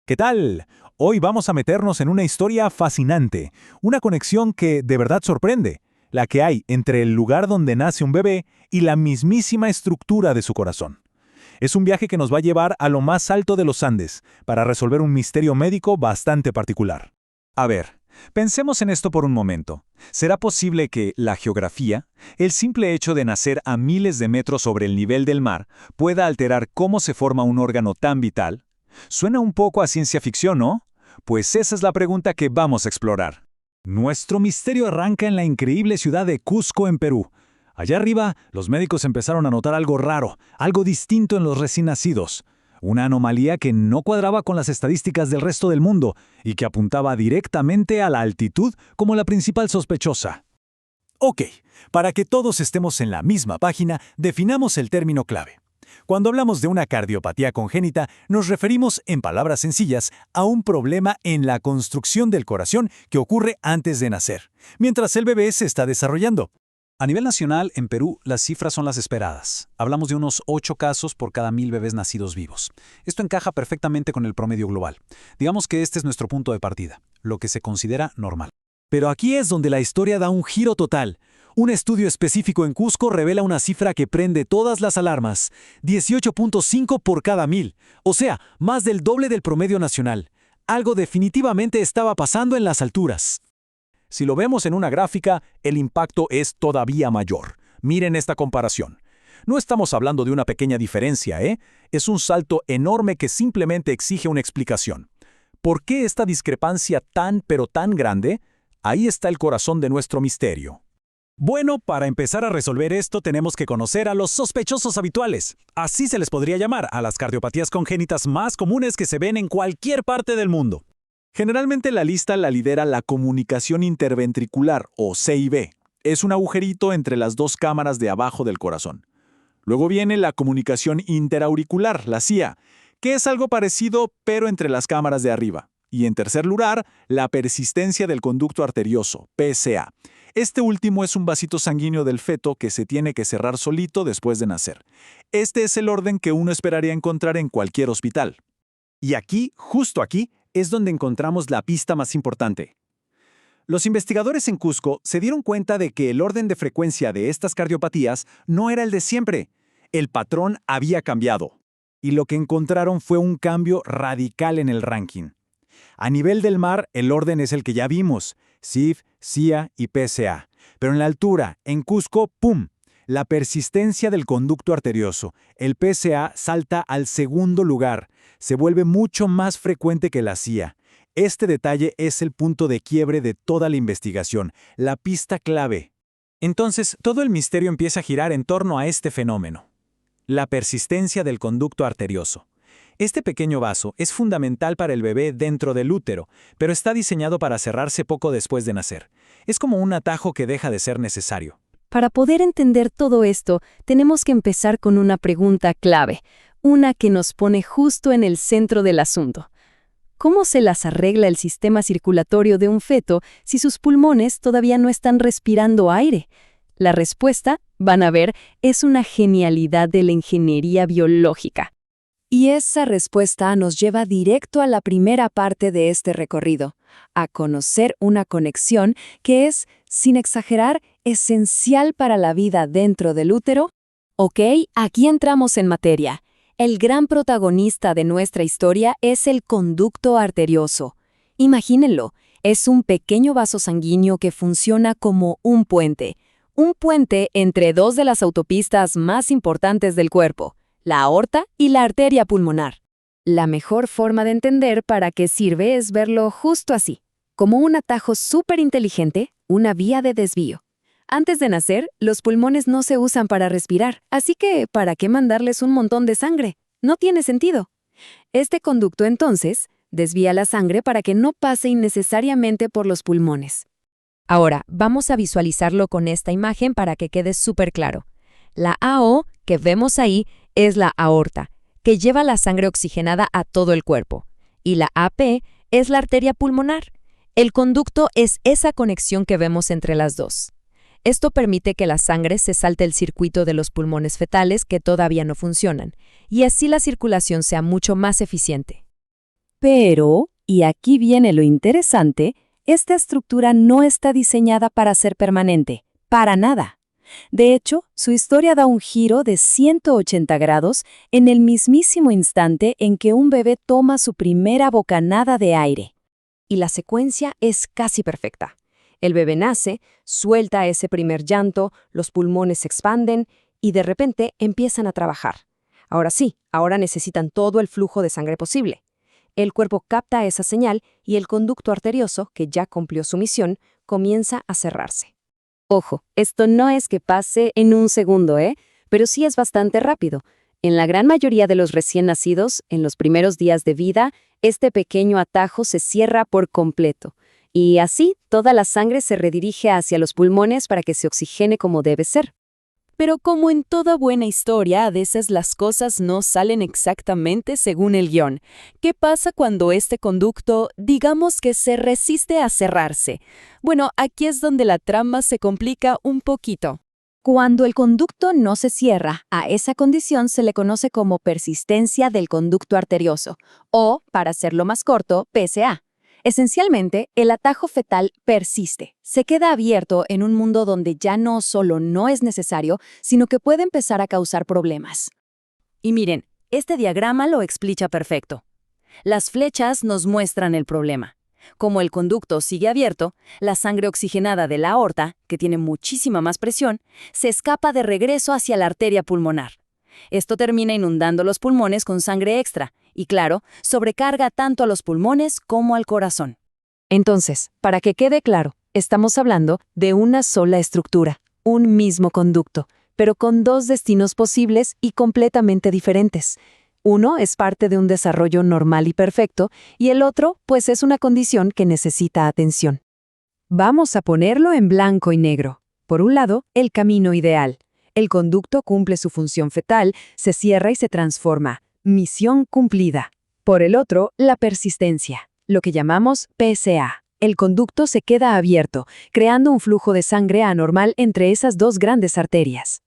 ¿Qué tal? Hoy vamos a meternos en una historia fascinante, una conexión que de verdad sorprende, la que hay entre el lugar donde nace un bebé y la mismísima estructura de su corazón. Es un viaje que nos va a llevar a lo más alto de los Andes para resolver un misterio médico bastante particular. A ver, pensemos en esto por un momento. ¿Será posible que la geografía, el simple hecho de nacer a miles de metros sobre el nivel del mar, pueda alterar cómo se forma un órgano tan vital? Suena un poco a ciencia ficción, ¿no? Pues esa es la pregunta que vamos a explorar. Nuestro misterio arranca en la increíble ciudad de Cusco, en Perú. Allá arriba, los médicos empezaron a notar algo raro, algo distinto en los recién nacidos. Una anomalía que no cuadraba con las estadísticas del resto del mundo y que apuntaba directamente a la altitud como la principal sospechosa. Ok, para que todos estemos en la misma página, definamos el término clave. Cuando hablamos de una cardiopatía congénita, nos referimos, en palabras sencillas, a un problema en la construcción del corazón que ocurre antes de nacer, mientras el bebé se está desarrollando. A nivel nacional, en Perú, las cifras son las esperadas. Hablamos de unos 8 casos por cada 1000 bebés nacidos vivos. Esto encaja perfectamente con el promedio global. Digamos que este es nuestro punto de partida, lo que se considera normal. Pero aquí es donde la historia da un giro total. Un estudio específico en Cusco revela una cifra que prende todas las alarmas: 18.5 por cada 1000, o sea, más del doble del promedio nacional. Algo definitivamente estaba pasando en las alturas. Si lo vemos en una gráfica, el impacto es todavía mayor. Miren esta comparación. No estamos hablando de una pequeña diferencia, ¿eh? Es un salto enorme que simplemente exige una explicación. ¿Por qué esta discrepancia tan pero tan grande? Ahí está el corazón de nuestro misterio. Bueno, para empezar a resolver esto tenemos que conocer a los sospechosos habituales. Así se les podría llamar a las cardiopatías congénitas más comunes que se ven en cualquier parte del mundo. Generalmente la lista la lidera la comunicación interventricular, o CIV. Es un agujerito entre las dos cámaras de abajo del corazón. Luego viene la comunicación interauricular, la CIA, que es algo parecido pero entre las cámaras de arriba. Y en tercer lugar, la persistencia del conducto arterioso, PCA. Este último es un vasito sanguíneo del feto que se tiene que cerrar solito después de nacer. Este es el orden que uno esperaría encontrar en cualquier hospital. Y aquí, justo aquí, es donde encontramos la pista más importante. Los investigadores en Cusco se dieron cuenta de que el orden de frecuencia de estas cardiopatías no era el de siempre. El patrón había cambiado. Y lo que encontraron fue un cambio radical en el ranking. A nivel del mar, el orden es el que ya vimos: CIV, CIA y PCA. Pero en la altura, en Cusco, ¡pum!, la persistencia del conducto arterioso, el PCA, salta al segundo lugar. Se vuelve mucho más frecuente que la CIA. Este detalle es el punto de quiebre de toda la investigación, la pista clave. Entonces, todo el misterio empieza a girar en torno a este fenómeno: la persistencia del conducto arterioso. Este pequeño vaso es fundamental para el bebé dentro del útero, pero está diseñado para cerrarse poco después de nacer. Es como un atajo que deja de ser necesario. Para poder entender todo esto, tenemos que empezar con una pregunta clave, una que nos pone justo en el centro del asunto. ¿Cómo se las arregla el sistema circulatorio de un feto si sus pulmones todavía no están respirando aire? La respuesta, van a ver, es una genialidad de la ingeniería biológica. Y esa respuesta nos lleva directo a la primera parte de este recorrido, a conocer una conexión que es, sin exagerar, esencial para la vida dentro del útero. Ok, aquí entramos en materia. El gran protagonista de nuestra historia es el conducto arterioso. Imagínenlo, es un pequeño vaso sanguíneo que funciona como un puente entre dos de las autopistas más importantes del cuerpo: la aorta y la arteria pulmonar. La mejor forma de entender para qué sirve es verlo justo así, como un atajo súper inteligente, una vía de desvío. Antes de nacer, los pulmones no se usan para respirar, así que ¿para qué mandarles un montón de sangre? No tiene sentido. Este conducto, entonces, desvía la sangre para que no pase innecesariamente por los pulmones. Ahora, vamos a visualizarlo con esta imagen para que quede súper claro. La AO que vemos ahí es la aorta, que lleva la sangre oxigenada a todo el cuerpo. Y la AP es la arteria pulmonar. El conducto es esa conexión que vemos entre las dos. Esto permite que la sangre se salte el circuito de los pulmones fetales que todavía no funcionan, y así la circulación sea mucho más eficiente. Pero, y aquí viene lo interesante, esta estructura no está diseñada para ser permanente, para nada. De hecho, su historia da un giro de 180 grados en el mismísimo instante en que un bebé toma su primera bocanada de aire. Y la secuencia es casi perfecta. El bebé nace, suelta ese primer llanto, los pulmones se expanden y de repente empiezan a trabajar. Ahora sí, ahora necesitan todo el flujo de sangre posible. El cuerpo capta esa señal y el conducto arterioso, que ya cumplió su misión, comienza a cerrarse. Ojo, esto no es que pase en un segundo, pero sí es bastante rápido. En la gran mayoría de los recién nacidos, en los primeros días de vida, este pequeño atajo se cierra por completo. Y así, toda la sangre se redirige hacia los pulmones para que se oxigene como debe ser. Pero como en toda buena historia, a veces las cosas no salen exactamente según el guión. ¿Qué pasa cuando este conducto, digamos que se resiste a cerrarse? Bueno, aquí es donde la trama se complica un poquito. Cuando el conducto no se cierra, a esa condición se le conoce como persistencia del conducto arterioso, o, para hacerlo más corto, PSA. Esencialmente, el atajo fetal persiste. Se queda abierto en un mundo donde ya no solo no es necesario, sino que puede empezar a causar problemas. Y miren, este diagrama lo explica perfecto. Las flechas nos muestran el problema. Como el conducto sigue abierto, la sangre oxigenada de la aorta, que tiene muchísima más presión, se escapa de regreso hacia la arteria pulmonar. Esto termina inundando los pulmones con sangre extra y, claro, sobrecarga tanto a los pulmones como al corazón. Entonces, para que quede claro, estamos hablando de una sola estructura, un mismo conducto, pero con dos destinos posibles y completamente diferentes. Uno es parte de un desarrollo normal y perfecto, y el otro, pues, es una condición que necesita atención. Vamos a ponerlo en blanco y negro. Por un lado, el camino ideal. El conducto cumple su función fetal, se cierra y se transforma. Misión cumplida. Por el otro, la persistencia, lo que llamamos PSA. El conducto se queda abierto, creando un flujo de sangre anormal entre esas dos grandes arterias.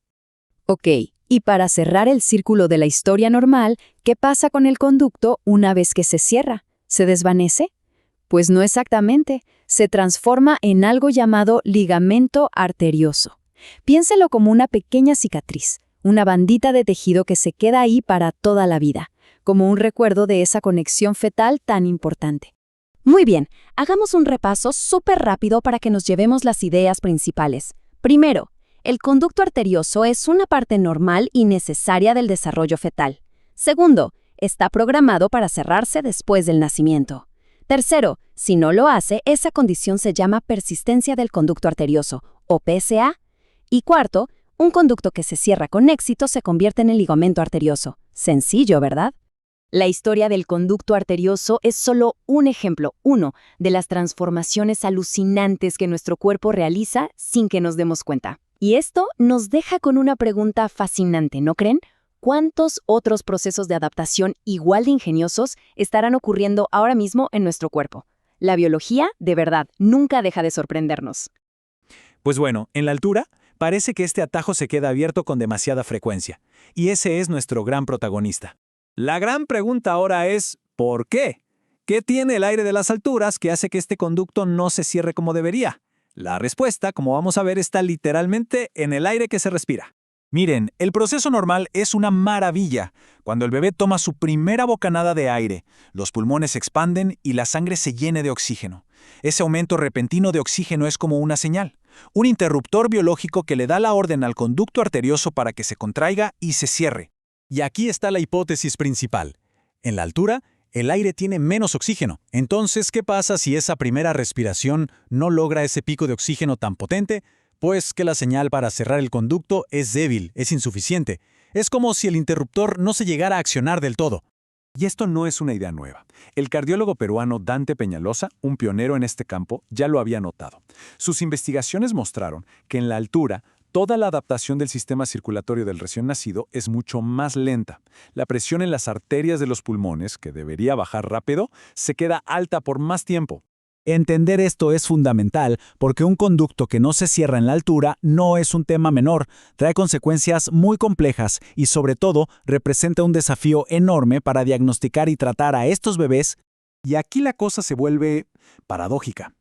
Ok, y para cerrar el círculo de la historia normal, ¿qué pasa con el conducto una vez que se cierra? ¿Se desvanece? Pues no exactamente. Se transforma en algo llamado ligamento arterioso. Piénselo como una pequeña cicatriz, una bandita de tejido que se queda ahí para toda la vida, como un recuerdo de esa conexión fetal tan importante. Muy bien, hagamos un repaso súper rápido para que nos llevemos las ideas principales. Primero, el conducto arterioso es una parte normal y necesaria del desarrollo fetal. Segundo, está programado para cerrarse después del nacimiento. Tercero, si no lo hace, esa condición se llama persistencia del conducto arterioso, o PSA. Y cuarto, un conducto que se cierra con éxito se convierte en el ligamento arterioso. Sencillo, ¿verdad? La historia del conducto arterioso es solo un ejemplo, uno, de las transformaciones alucinantes que nuestro cuerpo realiza sin que nos demos cuenta. Y esto nos deja con una pregunta fascinante, ¿no creen? ¿Cuántos otros procesos de adaptación igual de ingeniosos estarán ocurriendo ahora mismo en nuestro cuerpo? La biología, de verdad, nunca deja de sorprendernos. Pues bueno, en la altura, parece que este atajo se queda abierto con demasiada frecuencia, y ese es nuestro gran protagonista. La gran pregunta ahora es, ¿por qué? ¿Qué tiene el aire de las alturas que hace que este conducto no se cierre como debería? La respuesta, como vamos a ver, está literalmente en el aire que se respira. Miren, el proceso normal es una maravilla. Cuando el bebé toma su primera bocanada de aire, los pulmones se expanden y la sangre se llene de oxígeno. Ese aumento repentino de oxígeno es como una señal, un interruptor biológico que le da la orden al conducto arterioso para que se contraiga y se cierre. Y aquí está la hipótesis principal. En la altura, el aire tiene menos oxígeno. Entonces, ¿qué pasa si esa primera respiración no logra ese pico de oxígeno tan potente? Pues que la señal para cerrar el conducto es débil, es insuficiente. Es como si el interruptor no se llegara a accionar del todo. Y esto no es una idea nueva. El cardiólogo peruano Dante Peñalosa, un pionero en este campo, ya lo había notado. Sus investigaciones mostraron que en la altura, toda la adaptación del sistema circulatorio del recién nacido es mucho más lenta. La presión en las arterias de los pulmones, que debería bajar rápido, se queda alta por más tiempo. Entender esto es fundamental porque un conducto que no se cierra en la altura no es un tema menor, trae consecuencias muy complejas y sobre todo representa un desafío enorme para diagnosticar y tratar a estos bebés Y aquí la cosa se vuelve paradójica.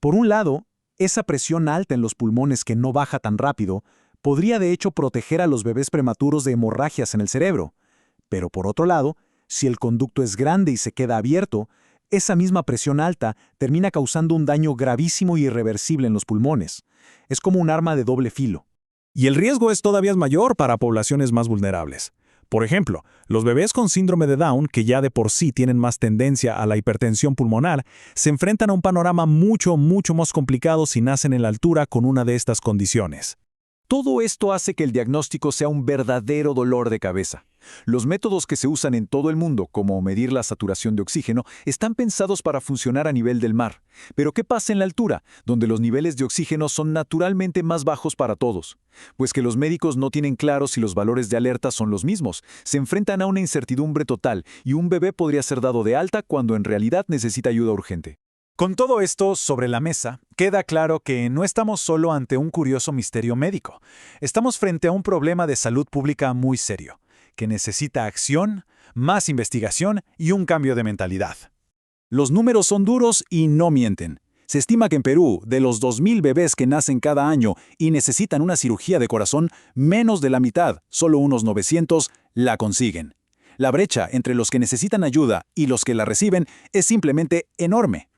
Por un lado, esa presión alta en los pulmones que no baja tan rápido podría de hecho proteger a los bebés prematuros de hemorragias en el cerebro. Pero por otro lado, si el conducto es grande y se queda abierto, esa misma presión alta termina causando un daño gravísimo e irreversible en los pulmones. Es como un arma de doble filo. Y el riesgo es todavía mayor para poblaciones más vulnerables. Por ejemplo, los bebés con síndrome de Down, que ya de por sí tienen más tendencia a la hipertensión pulmonar, se enfrentan a un panorama mucho más complicado si nacen en la altura con una de estas condiciones. Todo esto hace que el diagnóstico sea un verdadero dolor de cabeza. Los métodos que se usan en todo el mundo, como medir la saturación de oxígeno, están pensados para funcionar a nivel del mar. Pero ¿qué pasa en la altura, donde los niveles de oxígeno son naturalmente más bajos para todos? Pues que los médicos no tienen claro si los valores de alerta son los mismos, se enfrentan a una incertidumbre total y un bebé podría ser dado de alta cuando en realidad necesita ayuda urgente. Con todo esto sobre la mesa, queda claro que no estamos solo ante un curioso misterio médico. Estamos frente a un problema de salud pública muy serio, que necesita acción, más investigación y un cambio de mentalidad. Los números son duros y no mienten. Se estima que en Perú, de los 2.000 bebés que nacen cada año y necesitan una cirugía de corazón, menos de la mitad, solo unos 900, la consiguen. La brecha entre los que necesitan ayuda y los que la reciben es simplemente enorme.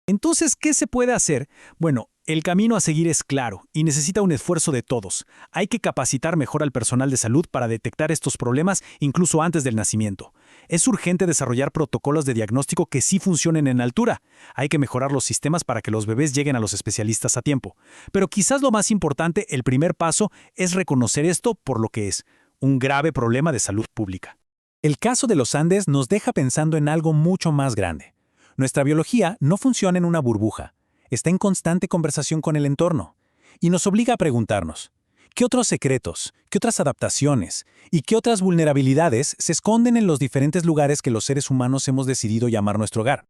Entonces, ¿qué se puede hacer? Bueno, el camino a seguir es claro y necesita un esfuerzo de todos. Hay que capacitar mejor al personal de salud para detectar estos problemas incluso antes del nacimiento. Es urgente desarrollar protocolos de diagnóstico que sí funcionen en altura. Hay que mejorar los sistemas para que los bebés lleguen a los especialistas a tiempo. Pero quizás lo más importante, el primer paso, es reconocer esto por lo que es, un grave problema de salud pública. El caso de los Andes nos deja pensando en algo mucho más grande. Nuestra biología no funciona en una burbuja, está en constante conversación con el entorno y nos obliga a preguntarnos, ¿qué otros secretos, qué otras adaptaciones y qué otras vulnerabilidades se esconden en los diferentes lugares que los seres humanos hemos decidido llamar nuestro hogar?